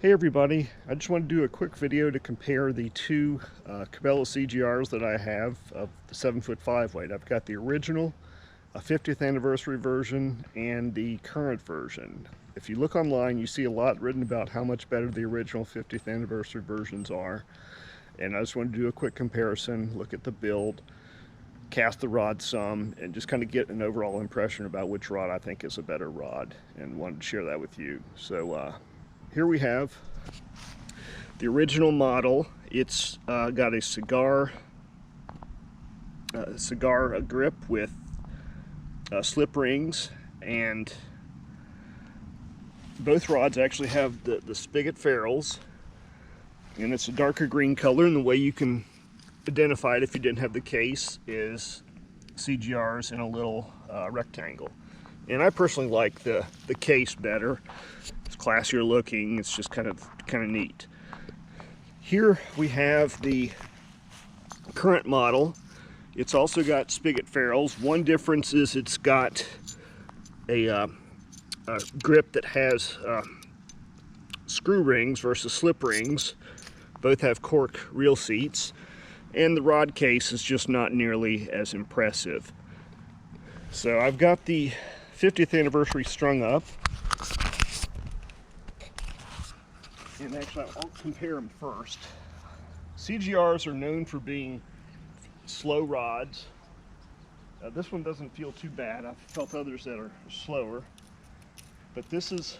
Hey everybody, I just want to do a quick video to compare the two Cabela CGRs that I have of the 7'5" weight. I've got the original, a 50th anniversary version, and the current version. If you look online, you see a lot written about how much better the original 50th anniversary versions are. And I just want to do a quick comparison, look at the build, cast the rod some, and just kind of get an overall impression about which rod I think is a better rod, and wanted to share that with you. So here we have the original model. It's got a cigar grip with slip rings, and both rods actually have the spigot ferrules, and it's a darker green color, and the way you can identify it if you didn't have the case is CGRs in a little rectangle. And I personally like the case better. It's classier looking. It's just kind of neat. Here we have the current model. It's also got spigot ferrules. One difference is it's got a grip that has screw rings versus slip rings. Both have cork reel seats, and the rod case is just not nearly as impressive. So I've got the 50th anniversary strung up, and actually I'll compare them first. CGRs are known for being slow rods. This one doesn't feel too bad. I've felt others that are slower, but this is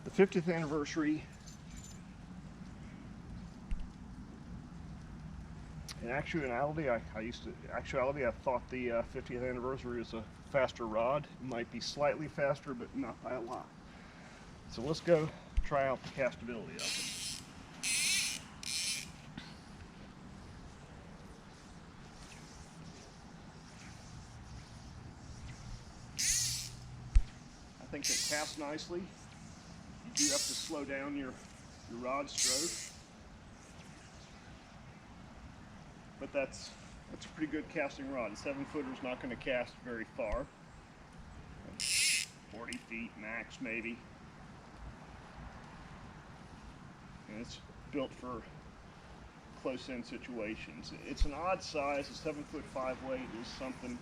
the 50th anniversary. In actuality, I thought the 50th anniversary was a faster rod. It might be slightly faster, but not by a lot. So let's go try out the castability of it. I think they cast nicely. You do have to slow down your rod stroke, but that's a pretty good casting rod. A 7-footer's not going to cast very far. 40 feet max, maybe. And it's built for close-in situations. It's an odd size. A 7'5" weight is something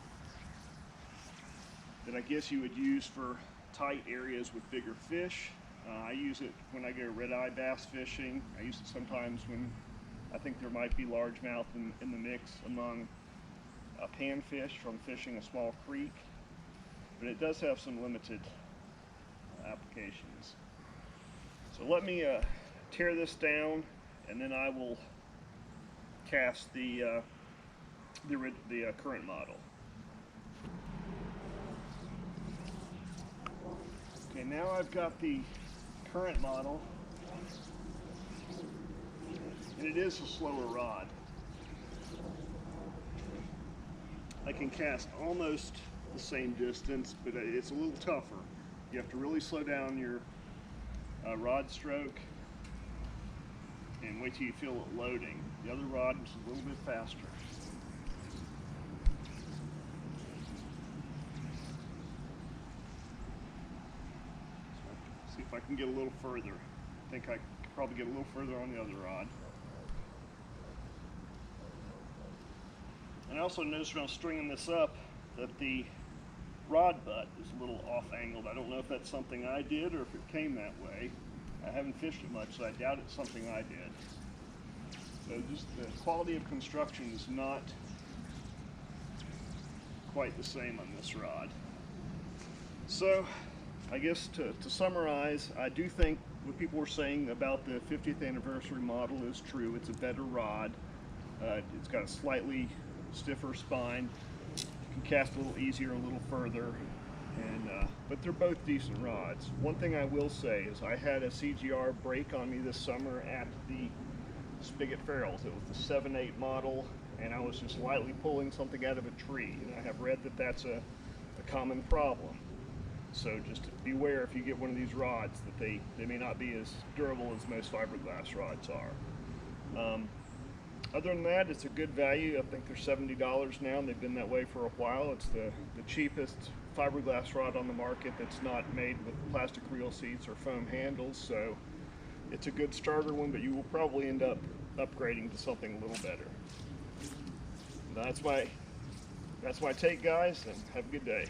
that I guess you would use for tight areas with bigger fish. I use it when I go red-eye bass fishing. I use it sometimes when I think there might be largemouth in the mix among panfish from fishing a small creek, but it does have some limited applications. So let me tear this down, and then I will cast the current model. Okay, now I've got the current model, and it is a slower rod. I can cast almost the same distance, but it's a little tougher. You have to really slow down your rod stroke and wait till you feel it loading. The other rod is a little bit faster. See if I can get a little further. I think I could probably get a little further on the other rod. And I also noticed when I was stringing this up that the rod butt is a little off-angled. I don't know if that's something I did or if it came that way. I haven't fished it much, so I doubt it's something I did. So just the quality of construction is not quite the same on this rod. So I guess to summarize, I do think what people were saying about the 50th anniversary model is true. It's a better rod. It's got a slightly stiffer spine. You can cast a little easier, a little further, and but they're both decent rods. One thing I will say is I had a CGR break on me this summer at the spigot ferrules. It was the 7/8 model, and I was just lightly pulling something out of a tree, and I have read that that's a common problem. So just beware if you get one of these rods that they may not be as durable as most fiberglass rods are. Other than that, it's a good value. I think they're $70 now, and they've been that way for a while. It's the cheapest fiberglass rod on the market that's not made with plastic reel seats or foam handles, so It's a good starter one, but you will probably end up upgrading to something a little better. That's my take, guys, and have a good day.